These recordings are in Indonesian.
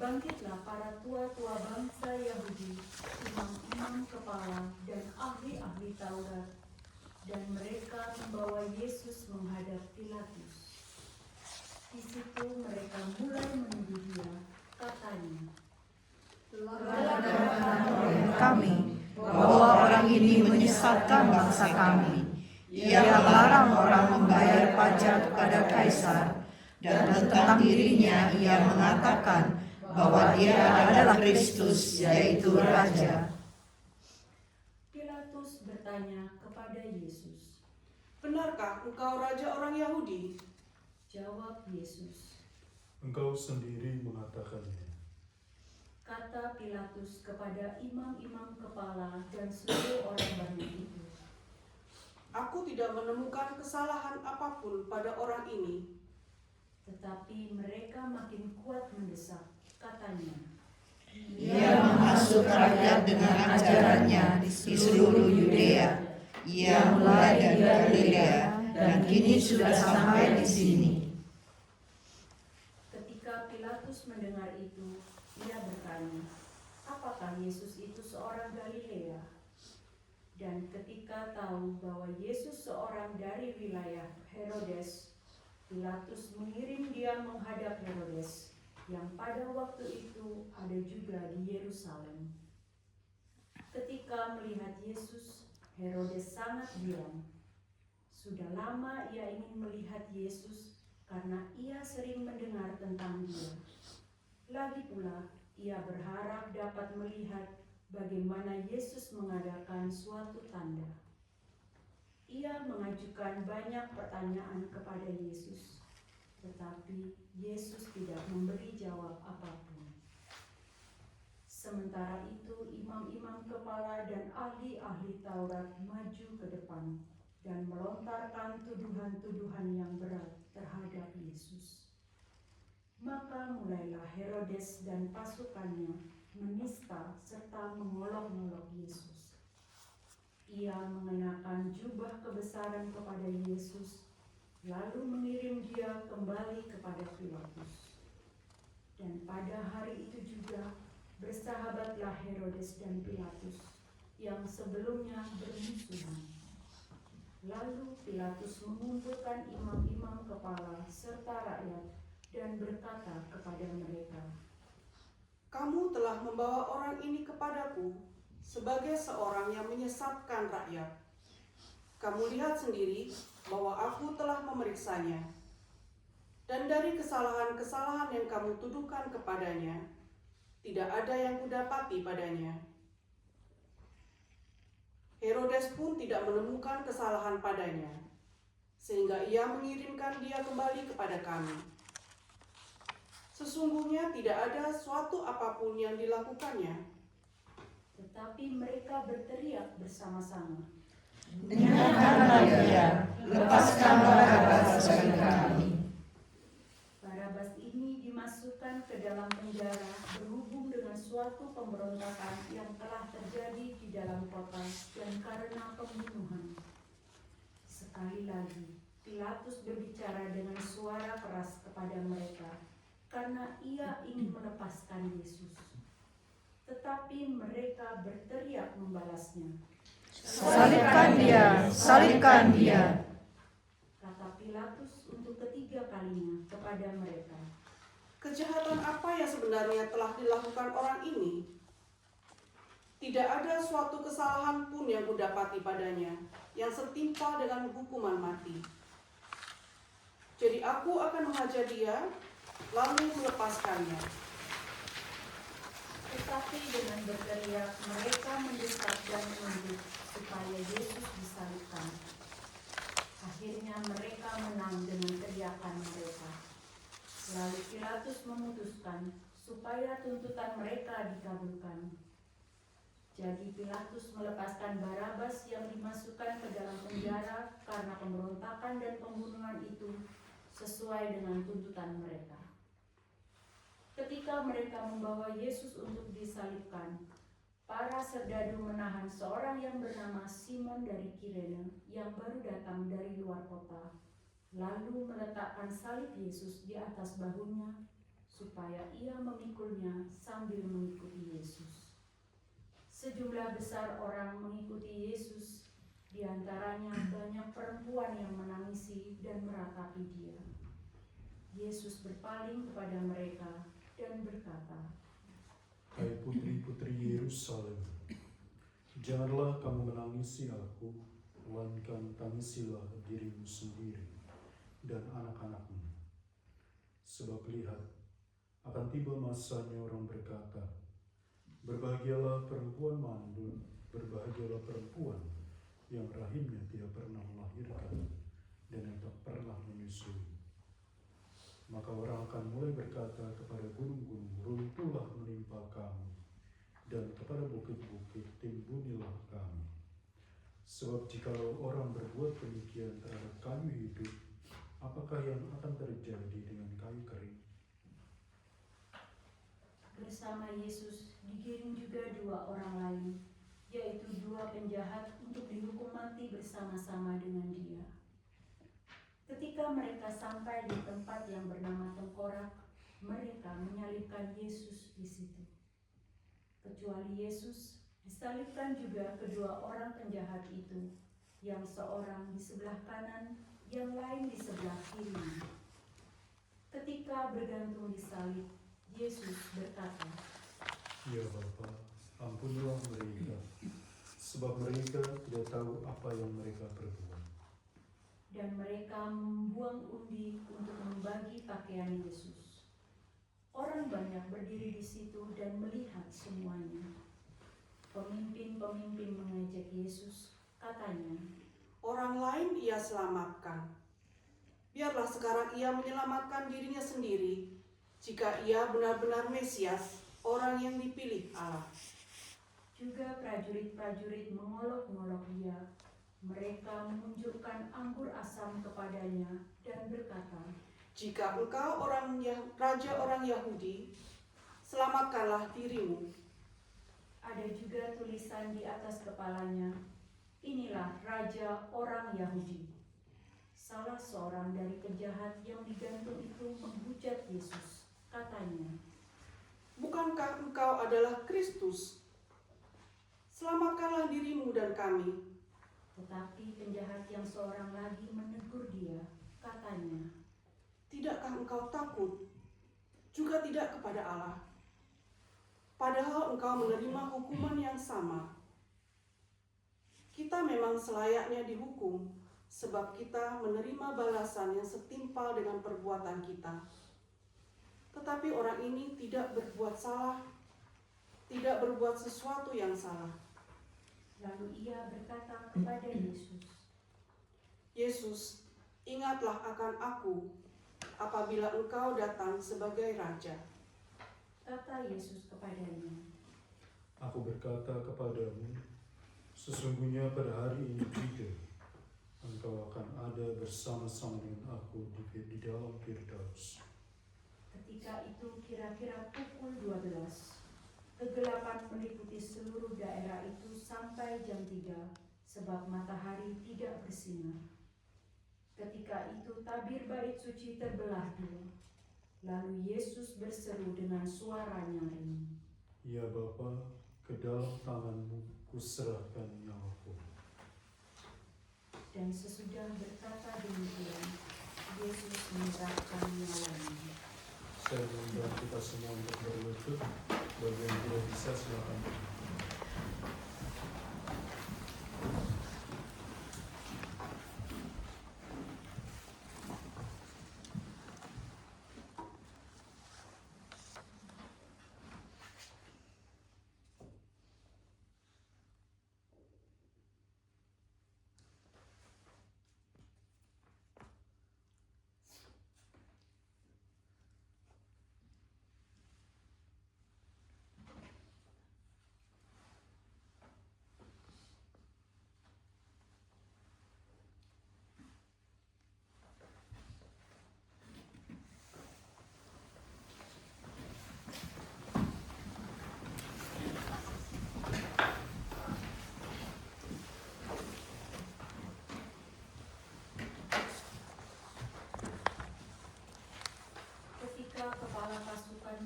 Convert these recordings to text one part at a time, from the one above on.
Bangkitlah para tua-tua bangsa Yahudi, imam-imam kepala dan ahli-ahli Taurat, dan mereka membawa Yesus menghadap Pilatus. Di situ mereka mulai menuduh dia, katanya, "Telah dikatakan oleh kami bahwa orang ini menyesatkan bangsa kami. Ia melarang orang membayar pajak kepada Kaisar, dan tentang dirinya ia mengatakan bahwa dia adalah Kristus, yaitu Raja." Pilatus bertanya kepada Yesus. "Benarkah engkau raja orang Yahudi?" Jawab Yesus. "Engkau sendiri mengatakannya." Kata Pilatus kepada imam-imam kepala dan seluruh orang banyak itu, "Aku tidak menemukan kesalahan apapun pada orang ini." Tetapi mereka makin kuat mendesak, katanya, Ia menghasut rakyat dengan ajarannya di seluruh Yudea. Ia mulai dari Galilea dan kini sudah sampai di sini. Ketika Pilatus mendengar itu, ia bertanya, apakah Yesus itu seorang Galilea? Dan ketika tahu bahwa Yesus seorang dari wilayah Herodes, Pilatus mengirim dia menghadap Herodes, yang pada waktu itu ada juga di Yerusalem. Ketika melihat Yesus, Herodes sangat girang. Sudah lama ia ingin melihat Yesus karena ia sering mendengar tentang dia. Lagi pula, ia berharap dapat melihat bagaimana Yesus mengadakan suatu tanda. Ia mengajukan banyak pertanyaan kepada Yesus, tetapi Yesus tidak memberi jawab apapun. Sementara itu, imam-imam kepala dan ahli-ahli Taurat maju ke depan dan melontarkan tuduhan-tuduhan yang berat terhadap Yesus. Maka mulailah Herodes dan pasukannya menista serta mengolok-olok Yesus. Ia mengenakan jubah kebesaran kepada Yesus, lalu mengirim dia kembali kepada Pilatus. Dan pada hari itu juga bersahabatlah Herodes dan Pilatus yang sebelumnya bermusuhan. Lalu Pilatus mengumpulkan imam-imam kepala serta rakyat dan berkata kepada mereka, "Kamu telah membawa orang ini kepadaku sebagai seorang yang menyesatkan rakyat. Kamu lihat sendiri bahwa aku telah memeriksanya. Dan dari kesalahan-kesalahan yang kamu tuduhkan kepadanya, tidak ada yang kudapati padanya. Herodes pun tidak menemukan kesalahan padanya, sehingga ia mengirimkan dia kembali kepada kami. Sesungguhnya tidak ada suatu apapun yang dilakukannya." tetapi mereka berteriak bersama-sama, "Dengarkanlah dia, lepaskanlah Barabas bagi kami." Barabas ini dimasukkan ke dalam penjara berhubung dengan suatu pemberontakan yang telah terjadi di dalam kota dan karena pembunuhan. Sekali lagi, Pilatus berbicara dengan suara keras kepada mereka karena ia ingin melepaskan Yesus. Tetapi mereka berteriak membalasnya, "Salibkan dia, salibkan dia." Kata Pilatus untuk ketiga kalinya kepada mereka, Kejahatan apa yang sebenarnya telah dilakukan orang ini? Tidak ada suatu kesalahan pun yang kudapati padanya yang setimpal dengan hukuman mati. Jadi aku akan menghajar dia, lalu melepaskannya." Tetapi dengan berteriak mereka mendesak dan menuntut supaya Yesus disalibkan. Akhirnya mereka menang dengan teriakan mereka. Lalu Pilatus memutuskan supaya tuntutan mereka dikabulkan. Jadi Pilatus melepaskan Barabas yang dimasukkan ke dalam penjara karena pemberontakan dan pembunuhan itu sesuai dengan tuntutan mereka. Ketika mereka membawa Yesus untuk disalibkan, para serdadu menahan seorang yang bernama Simon dari Kirene yang baru datang dari luar kota, lalu meletakkan salib Yesus di atas bahunya, supaya ia memikulnya sambil mengikuti Yesus. Sejumlah besar orang mengikuti Yesus, di antaranya banyak perempuan yang menangisi dan meratapi dia. Yesus berpaling kepada mereka dan berkata, Hai putri-putri Yerusalem, janganlah kamu menangisi aku, melainkan tangisilah dirimu sendiri dan anak-anakmu. Sebab lihat, akan tiba masanya orang berkata, berbahagialah perempuan mandul, berbahagialah perempuan yang rahimnya tidak pernah melahirkan dan yang tak pernah menyusui. Maka orang akan mulai berkata kepada gunung-gunung, runtuhlah menimpa kami, dan kepada bukit-bukit timbunilah kami. Sebab jikalau orang berbuat demikian terhadap kayu hidup, apakah yang akan terjadi dengan kayu kering? bersama Yesus digiring juga dua orang lain, yaitu dua penjahat untuk dihukum mati bersama-sama dengan dia. Ketika mereka sampai di tempat yang bernama Tengkorak, mereka menyalibkan Yesus di situ. Kecuali Yesus, disalibkan juga kedua orang penjahat itu, yang seorang di sebelah kanan, yang lain di sebelah kiri. Ketika bergantung di salib, Yesus berkata, Ya Bapa, ampunilah mereka, sebab mereka tidak tahu apa yang mereka perbuat. dan mereka membuang undi untuk membagi pakaian Yesus. Orang banyak berdiri di situ dan melihat semuanya. Pemimpin-pemimpin mengejek Yesus, katanya, Orang lain ia selamatkan. Biarlah sekarang ia menyelamatkan dirinya sendiri, jika ia benar-benar Mesias, orang yang dipilih Allah. juga prajurit-prajurit mengolok-ngolok dia. Mereka menunjukkan anggur asam kepadanya dan berkata, Jika engkau raja orang Yahudi, selamatkanlah dirimu. ada juga tulisan di atas kepalanya, inilah Raja orang Yahudi. Salah seorang dari penjahat yang digantung itu menghujat Yesus. Katanya, Bukankah engkau adalah Kristus? Selamatkanlah dirimu dan kami. tetapi penjahat yang seorang lagi menegur dia. Katanya, Tidakkah engkau takut? Juga tidak kepada Allah. Padahal engkau menerima hukuman yang sama. Kita memang selayaknya dihukum, sebab kita menerima balasan yang setimpal dengan perbuatan kita. Tetapi orang ini tidak berbuat salah, tidak berbuat sesuatu yang salah. lalu ia berkata kepada Yesus, Yesus, ingatlah akan aku apabila engkau datang sebagai Raja. kata Yesus kepadanya, Aku berkata kepadamu, sesungguhnya pada hari ini juga engkau akan ada bersama-sama dengan aku di dalam Firdaus. ketika itu kira-kira pukul 12. Kegelapan meliputi seluruh daerah itu sampai jam 3, sebab matahari tidak bersinar. Ketika itu tabir bait suci terbelah dua. Lalu Yesus berseru dengan suara nyaring, Ya Bapa, ke dalam tanganmu kuserahkan nyawaku. dan sesudah berkata demikian, Yesus menyerahkan nyawanya. Saya mengundang kita semua untuk berlutut. Bagi yang tidak bisa, silakan.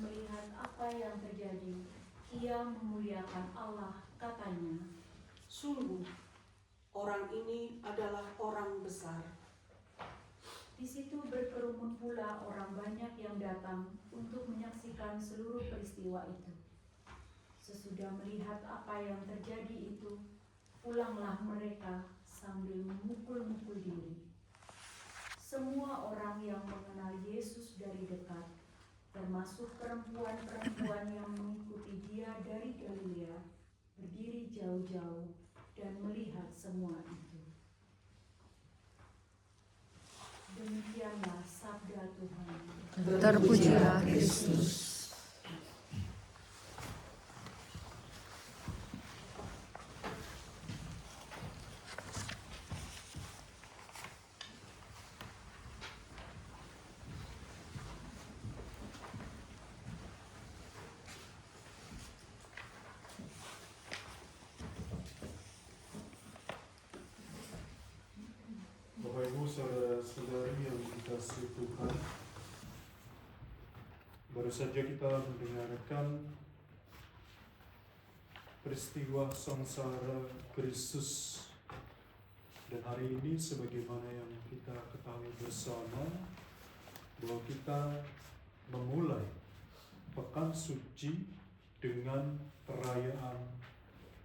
melihat apa yang terjadi, ia memuliakan Allah, katanya, "Sungguh, orang ini adalah orang besar." Di situ berkerumun pula orang banyak yang datang untuk menyaksikan seluruh peristiwa itu. Sesudah melihat apa yang terjadi itu, pulanglah mereka sambil memukul-mukul diri. Semua orang yang mengenal Yesus dari dekat, termasuk perempuan-perempuan yang mengikuti dia dari Galilea, berdiri jauh-jauh dan melihat semua itu. Demikianlah sabda Tuhan. Terpujilah Kristus. Bapak Ibu, saudara-saudari yang dikasihi Tuhan, baru saja kita mendengarkan peristiwa sengsara Kristus, dan hari ini sebagaimana yang kita ketahui bersama bahwa kita memulai Pekan Suci dengan perayaan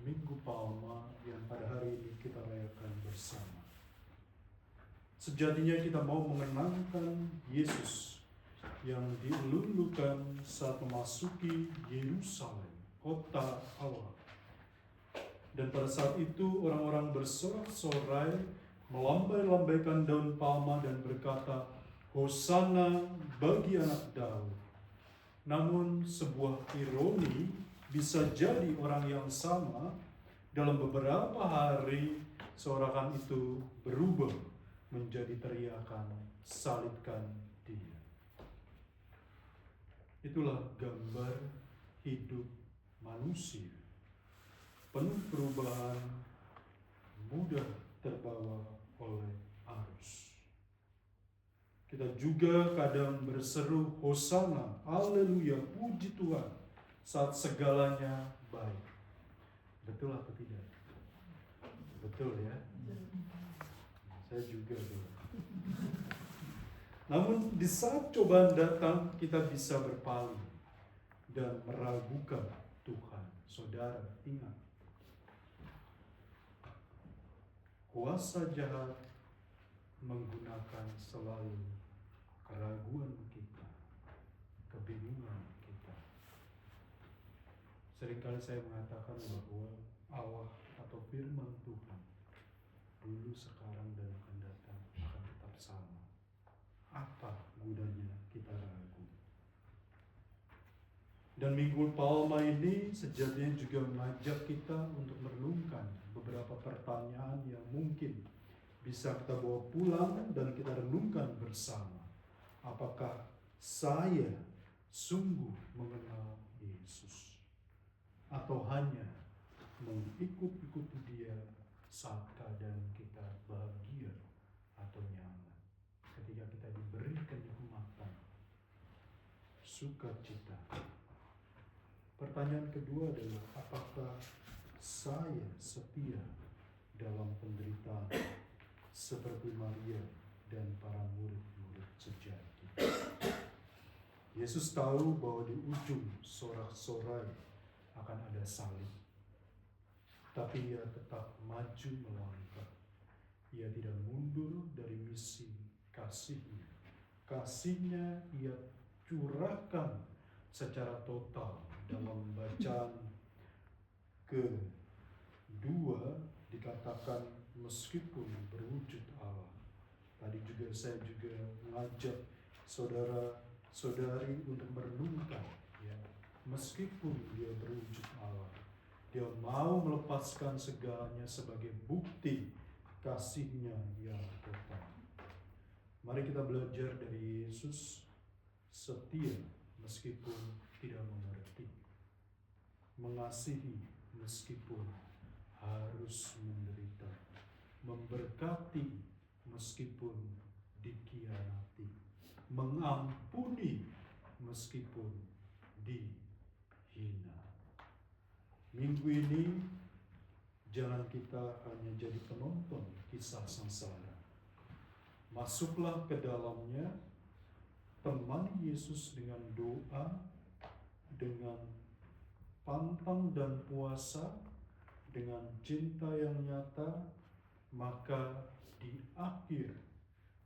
Minggu Palma yang pada hari ini kita rayakan bersama. Sejatinya kita mau mengenangkan Yesus yang dielulukan saat memasuki Yerusalem, kota Allah. Dan pada saat itu orang-orang bersorak-sorai, melambai-lambaikan daun palma dan berkata, "Hosana bagi anak Daud." Namun sebuah ironi, bisa jadi orang yang sama dalam beberapa hari sorakan itu berubah menjadi teriakan, "Salibkan dia." Itulah gambar hidup manusia, penuh perubahan, mudah terbawa oleh arus. Kita juga kadang berseru, "Hosana, haleluya, puji Tuhan," saat segalanya baik. Betul atau tidak? Betul ya? Saya juga tuh. Namun di saat cobaan datang, kita bisa berpaling dan meragukan Tuhan. Saudara, ingat, kuasa jahat menggunakan selalu keraguan kita, kebingungan kita. Seringkali saya mengatakan bahwa Allah atau firman Tuhan dulu, sekarang, dan akan datang akan tetap sama. Apa gunanya kita ragu? Dan Minggu Palma ini sejatinya juga mengajak kita untuk merenungkan beberapa pertanyaan yang mungkin bisa kita bawa pulang dan kita renungkan bersama. Apakah saya sungguh mengenal Yesus? Atau hanya mengikut-ikuti dia saat keadaan kita bahagia atau nyaman? Ketika kita diberi kenikmatan, sukacita. Pertanyaan kedua adalah, apakah saya setia dalam penderitaan seperti Maria dan para murid-murid sejati? Yesus tahu bahwa di ujung sorak-sorai akan ada salib, tapi ia tetap maju melangkah. Ia tidak mundur dari misi kasihnya. Kasihnya ia curahkan secara total dalam bacaan kedua, dikatakan meskipun berwujud Allah. Tadi juga saya mengajak saudara-saudari untuk merenungkan, ya, meskipun dia berwujud Allah, dia mau melepaskan segalanya sebagai bukti kasihnya yang total. Mari kita belajar dari Yesus, setia meskipun tidak mengerti, mengasihi meskipun harus menderita, memberkati meskipun dikhianati, mengampuni meskipun dihina. Minggu ini jangan kita hanya jadi penonton kisah sengsara. Masuklah ke dalamnya, temani Yesus dengan doa, dengan pantang dan puasa, dengan cinta yang nyata, maka di akhir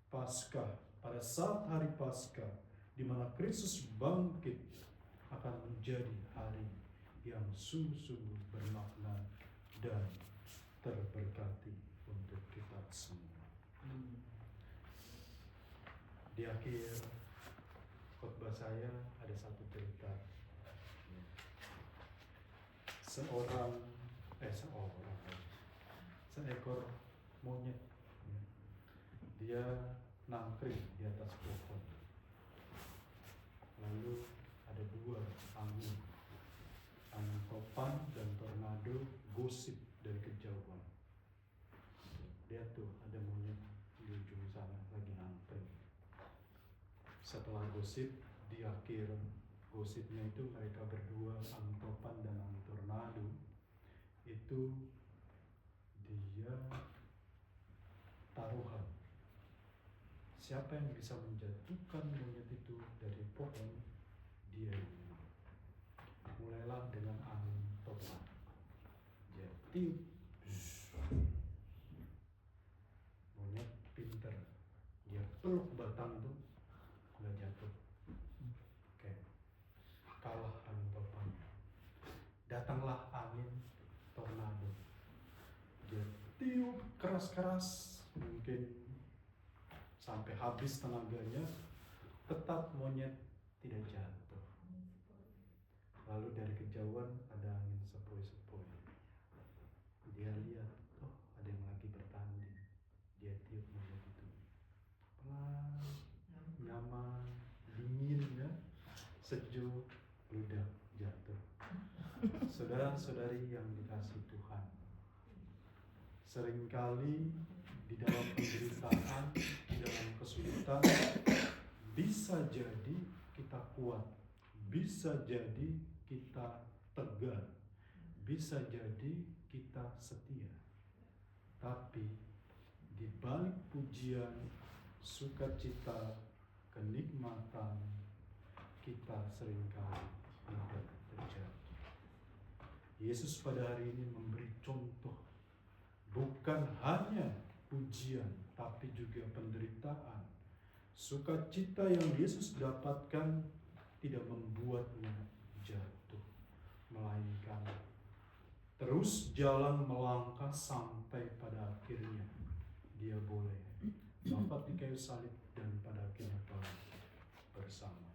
Paskah, pada saat hari Paskah, di mana Kristus bangkit, akan menjadi hari yang sungguh-sungguh bermakna dan terberkati untuk kita semua. Di akhir khotbah saya ada satu cerita. Seekor monyet, dia nangkring di atas pohon. Lalu ada dua angin topan dan tornado gosip dari kejauhan. Lihat tuh, ada monyet di ujung sana lagi nangkring. Setelah gosip, di akhir gosipnya itu mereka berdua, angin topan dan angin tornado, itu dia taruhan. Siapa yang bisa menjatuhkan monyet itu dari pohon, dia yang menang. Mulailah dengan angin topan. Dia tiup. Monyet pinter. Dia peluk batang itu, nggak jatuh. Oke. Kalah angin topan. Datanglah angin tornado. Dia tiup keras-keras, mungkin sampai habis tenaganya, tetap monyet tidak jatuh. Lalu dari kejauhan ada angin sepoi-sepoi. Dia lihat, oh ada yang lagi bertanding. Dia tiup monyet itu. Pelan, nyaman, dingin ya, sejuk, ludah, jatuh. Saudara-saudari yang dikasihi Tuhan, seringkali di dalam penderitaan, di dalam kesulitan, bisa jadi kita kuat, bisa jadi kita tegar, bisa jadi kita setia. Tapi di balik pujian, sukacita, kenikmatan, kita seringkali tidak terjadi. Yesus pada hari ini memberi contoh, bukan hanya pujian, tapi juga penderitaan. Sukacita yang Yesus dapatkan tidak membuatnya jatuh, melainkan terus jalan melangkah sampai pada akhirnya dia boleh wafat di kayu salib dan pada akhirnya bangkit bersama